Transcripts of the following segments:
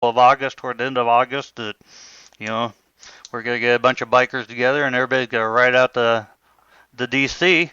of August, toward the end of August, that you know we're gonna get a bunch of bikers together and everybody's gonna ride out the DC.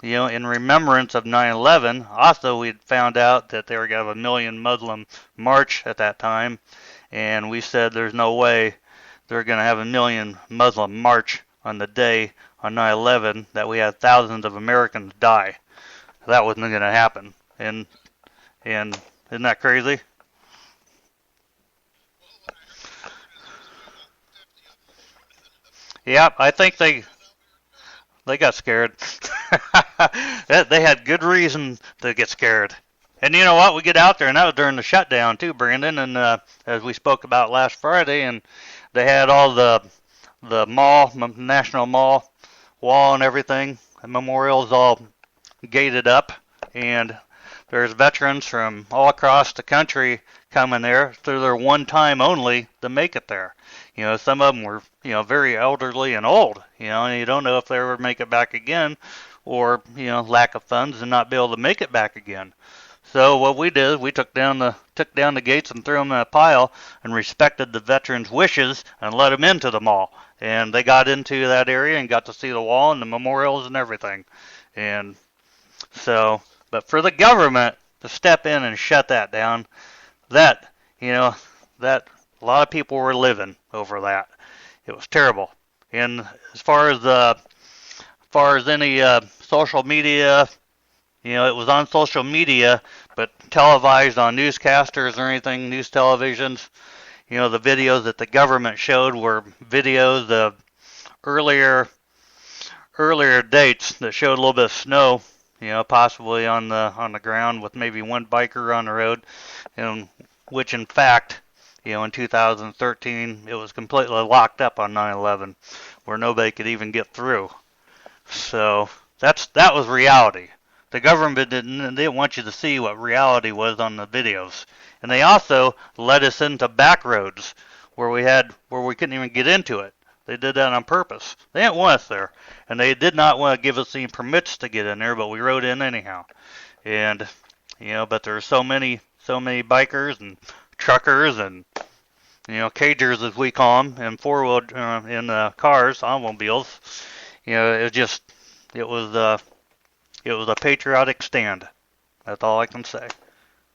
In remembrance of 9/11. Also, we found out that they were gonna have a million Muslim march at that time, and we said there's no way they're gonna have a million Muslim march on the day on 9/11 that we had thousands of Americans die. That wasn't gonna happen. And isn't that crazy? Yeah, I think they got scared. They had good reason to get scared. And you know what? We get out there, and that was during the shutdown too, Brandon. And as we spoke about last Friday, and they had all the mall, National Mall wall and everything. The memorial's all gated up, and there's veterans from all across the country coming there through their one time only to make it there. Some of them were, very elderly and old, and you don't know if they ever make it back again or, lack of funds and not be able to make it back again. So what we did, we took down the gates and threw them in a pile and respected the veterans' wishes and let them into the mall. And they got into that area and got to see the wall and the memorials and everything. And so, but for the government to step in and shut that down, that, that a lot of people were living over that. It was terrible. And as far as any social media, it was on social media, but televised on newscasters or anything, news televisions. The videos that the government showed were videos of earlier earlier dates that showed a little bit of snow, possibly on the ground with maybe one biker on the road, and which in fact, in 2013 it was completely locked up on 9/11, where nobody could even get through. So that was reality. The government didn't want you to see what reality was on the videos, and they also led us into back roads where we couldn't even get into it. They did that on purpose. They didn't want us there, and they did not want to give us any permits to get in there, but we rode in anyhow. And but there are so many bikers and truckers and cagers as we call them, and four-wheel in cars, automobiles. It was a patriotic stand. That's all I can say.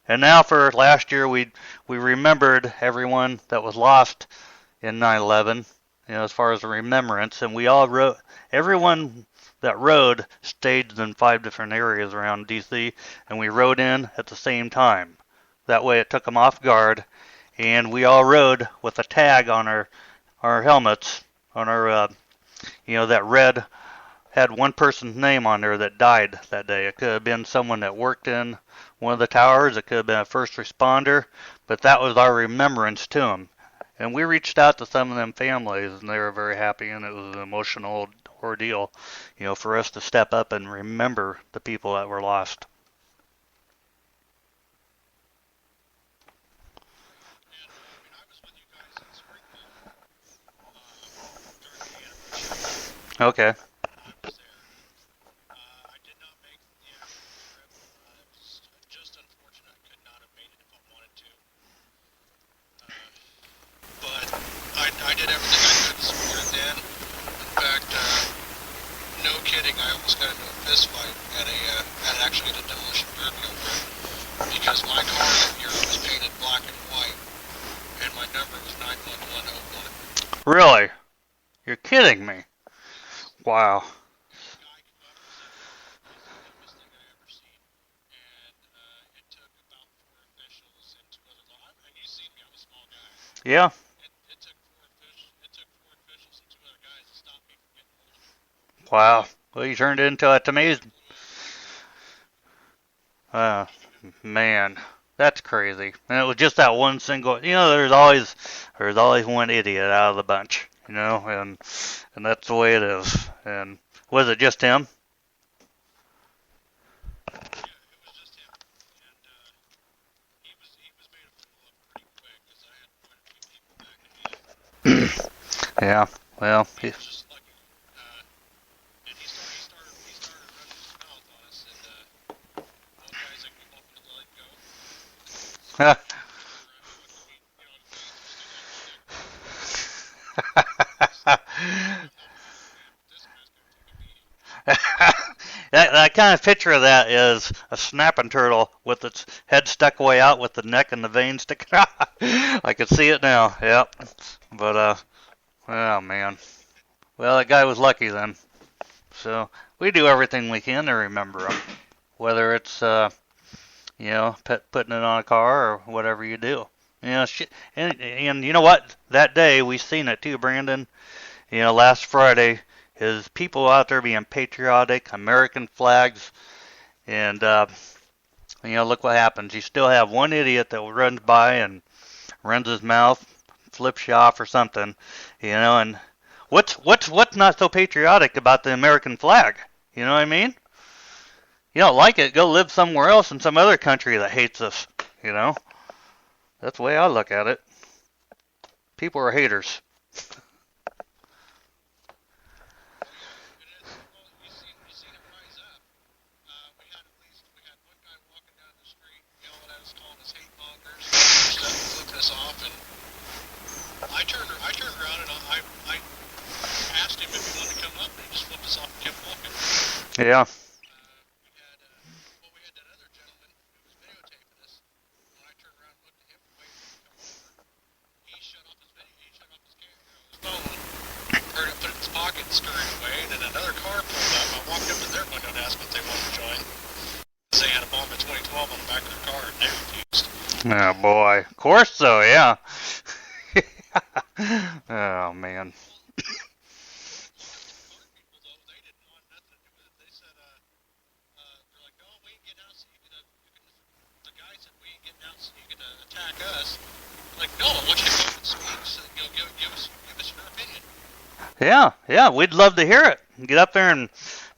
And now for last year, we remembered everyone that was lost in 9/11, as far as a remembrance, and we all wrote. Everyone that rode stayed in 5 different areas around DC, and we rode in at the same time. That way, it took them off guard, and we all rode with a tag on our helmets, on our that red had one person's name on there that died that day. It could have been someone that worked in one of the towers. It could have been a first responder, but that was our remembrance to them. And we reached out to some of them families, and they were very happy, and it was an emotional ordeal, for us to step up and remember the people that were lost. Okay. I did everything I could to support it then. In fact, no kidding, I almost got into a fist fight actually at a demolition derby over it because my car that year was painted black and white, and my number was 91101. Really? You're kidding me. Wow. This guy come up to me. It was the dumbest thing I ever seen, and it took about four officials and two other law. And you seen me, I'm a small guy. Yeah. It took four officials and two other guys to stop me from getting hold of him. Wow. Well, you turned it into a amazing. Uh, Man, that's crazy. And it was just that one single. There's always one idiot out of the bunch. And that's the way it is. And was it just him? Yeah, it was just him, and he was made a fool of pretty quick because I had quite a few people backing me up. Yeah. Well, He was just lucky, and he started running his mouth on us, and well, guys, like, we want me to let it go. And I was like, whatever. I mean, kind of picture of that is a snapping turtle with its head stuck way out with the neck and the veins sticking out. I could see it now. Yep. But oh man. Well, that guy was lucky then. So we do everything we can to remember him, whether it's putting it on a car or whatever you do. And you know what? That day we seen it too, Brandon. Last Friday, is people out there being patriotic, American flags, and look what happens. You still have one idiot that runs by and runs his mouth, flips you off or something, and what's not so patriotic about the American flag? You know what I mean? You don't like it, go live somewhere else in some other country that hates us, That's the way I look at it. People are haters. I turned around and I asked him if he wanted to come up, and he just flipped us off and kept walking. Yeah. We had that other gentleman who was videotaping us. When I turned around and looked at him and waited for him to come over, he shut off his video, he shut off his camera, his phone, heard it put it in his pocket and scurried away, and then another car pulled up. I walked up to their window to ask if they wanted to join. Because they had a bomb in 2012 on the back of their car, and they refused. Oh boy. Of course so, yeah. Oh man. Like, no, I want you to come up and speak. So, give us your opinion. Yeah, we'd love to hear it. Get up there and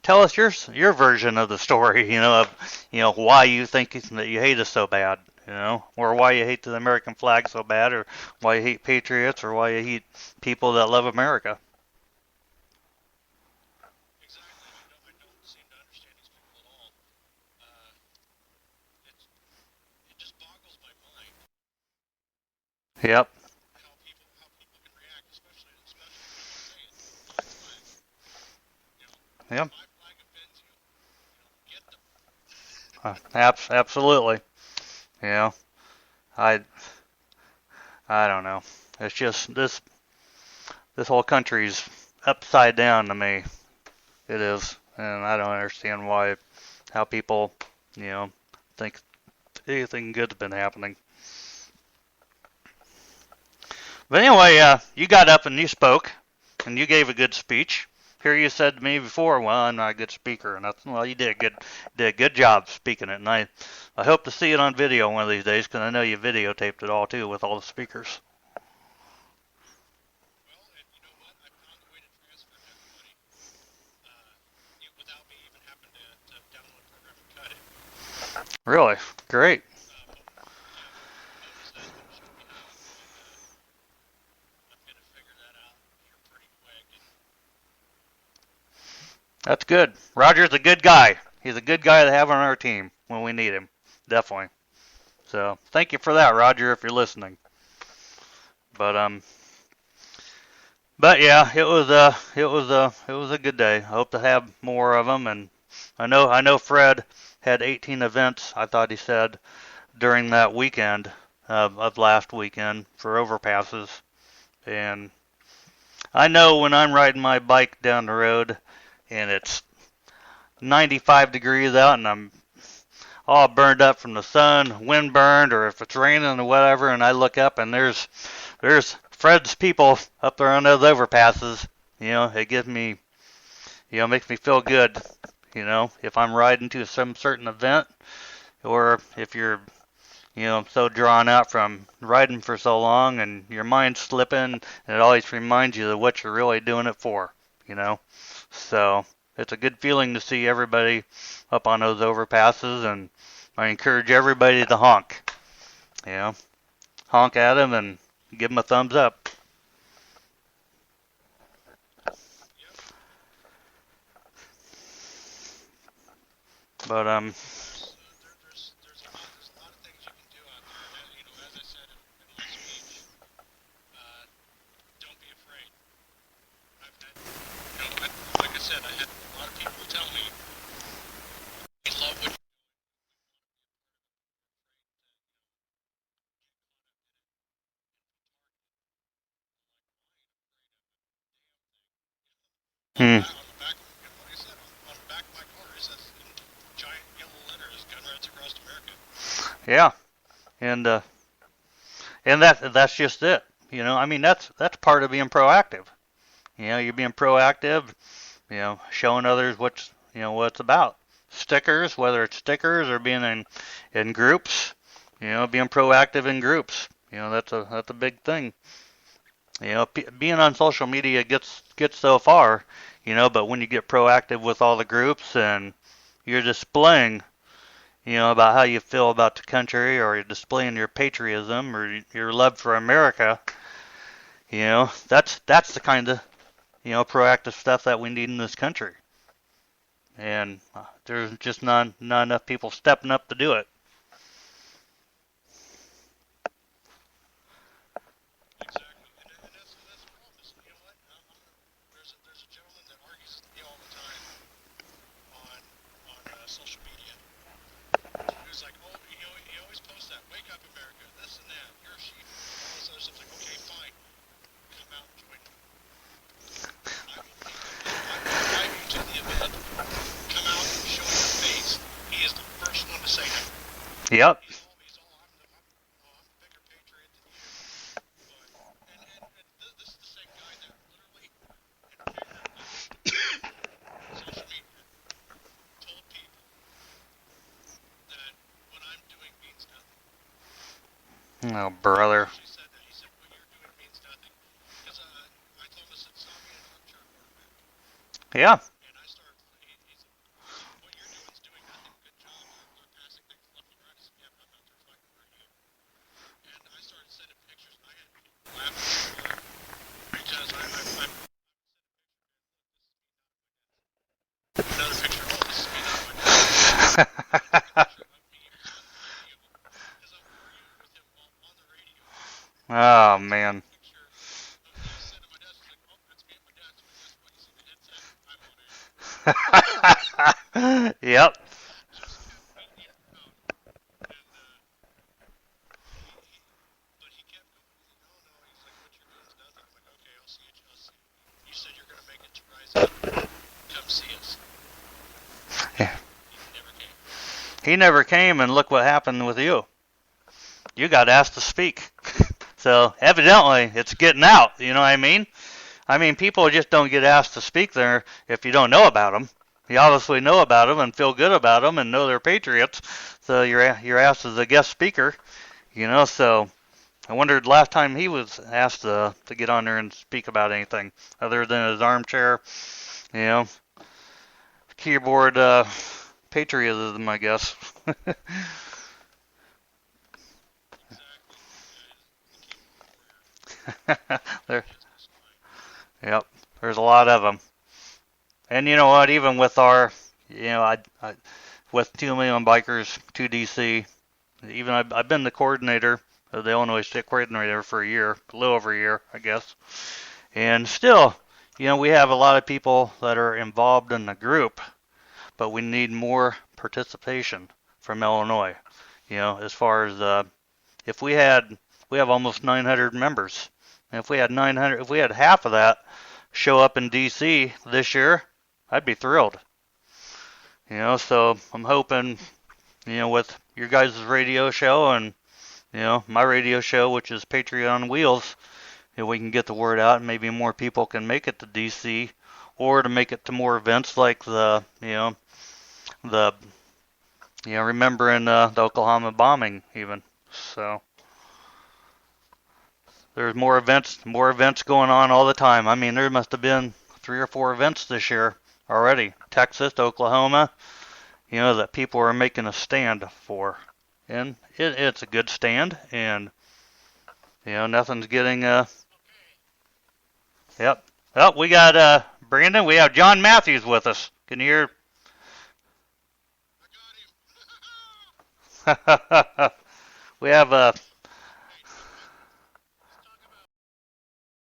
tell us your version of the story, of why you think that you hate us so bad, or why you hate the American flag so bad, or why you hate patriots, or why you hate people that love America. Exactly. I don't seem to understand these people at all. It just boggles my mind. Yep. How people can react, especially when you say it. My flag. Yep. My flag offends you. Get them. Absolutely. I don't know. It's just this whole country's upside down to me. It is, and I don't understand how people, think anything good's been happening. But anyway, you got up and you spoke, and you gave a good speech. Here you said to me before, well, I'm not a good speaker, and well, you did a good job speaking it, and I hope to see it on video one of these days, because I know you videotaped it all too with all the speakers. Well, and you know what? I found a way to transfer to everybody without me even having to download a program and cut it. Really? Great. That's good. Roger's a good guy. He's a good guy to have on our team when we need him. Definitely. So thank you for that, Roger, if you're listening. But yeah, it was a good day. I hope to have more of them, and I know Fred had 18 events. I thought he said during that weekend of last weekend for overpasses, and I know when I'm riding my bike down the road and it's 95 degrees out and I'm all burned up from the sun, wind burned, or if it's raining or whatever, and I look up and there's Fred's people up there on those overpasses, it gives me, makes me feel good, if I'm riding to some certain event, or if you're, so drawn out from riding for so long and your mind's slipping, and it always reminds you of what you're really doing it for, So it's a good feeling to see everybody up on those overpasses, and I encourage everybody to honk. Honk at them and give them a thumbs up. But There's a lot of things you can do out there. As I said in my speech, don't be afraid. I've had, like I said, I had a lot of people tell me, Hmm. On the back, like I said, on the back of my car, it says in giant yellow letters, "Gun rights across America." Yeah, and that's just it. I mean that's part of being proactive. You're being proactive. Showing others what it's about. Stickers, whether it's stickers or being in groups. Being proactive in groups. That's a big thing. Being on social media gets so far. But when you get proactive with all the groups and you're displaying about how you feel about the country, or you're displaying your patriotism or your love for America, that's the kind of, proactive stuff that we need in this country. And there's just not enough people stepping up to do it. Exactly, and that's the problem. Is you know what? There's a gentleman that argues with me all the time on social media. Who's like, oh, he always posts that, "Wake up, America," this and that. You're a sheep, all this other stuff. Like, okay, fine, come out and join me. I will invite you to the event. Come out and show your face. He is the first one to say no. Yep. He's all I'm a bigger patriot than you. But and this is the same guy that literally social media told people that what I'm doing means nothing. Oh, brother. He said that. He said what you're doing means nothing. Because I told him, I said, stop being an armchair quarterback. Yeah. And I started. He said, what you're doing is doing nothing. Good job. They're passing things left and right. I said, yeah, but I'm out there fighting right here. And I started sending pictures, and I had people laughing because I'm another picture. Oh, this is me not my dad. Another picture of me on the radio because I'm arguing with him on the radio. Oh, man. Picture of me sitting at my desk. Like, oh, that's me at my desk. But guess what? You see the headset? I'm on air. Yep. Just kept beating him out. And but he kept going. He's like, no. He's like, what you're doing is nothing. I'm like, okay, I'll see it. I'll see. You said you're gonna make it to Rise Up. Come see us. Yeah. He never came. He never came, and look what happened with you. You got asked to speak. So evidently, it's getting out. You know what I mean? I mean, people just don't get asked to speak there if you don't know about them. You obviously know about them and feel good about them and know they're patriots. So you're asked as a guest speaker. So I wondered last time he was asked to get on there and speak about anything other than his armchair, you know, keyboard patriotism, I guess. there, yep. There's a lot of them. And you know what? Even with with 2 million bikers to DC, even I've been the coordinator of the Illinois State Coordinator for a year, a little over a year, I guess. And still, we have a lot of people that are involved in the group, but we need more participation from Illinois. As far as if we have almost 900 members, and if we had half of that show up in DC this year, I'd be thrilled. So I'm hoping, with your guys' radio show and, my radio show, which is Patriot on Wheels, we can get the word out and maybe more people can make it to DC or to make it to more events like remembering the Oklahoma bombing even. So there's more events going on all the time. I mean, there must have been 3 or 4 events this year already. Texas, Oklahoma, that people are making a stand for. And it's a good stand, and, nothing's getting, yep. Oh, we got, Brandon, we have John Matthews with us. Can you hear? I got him. We have,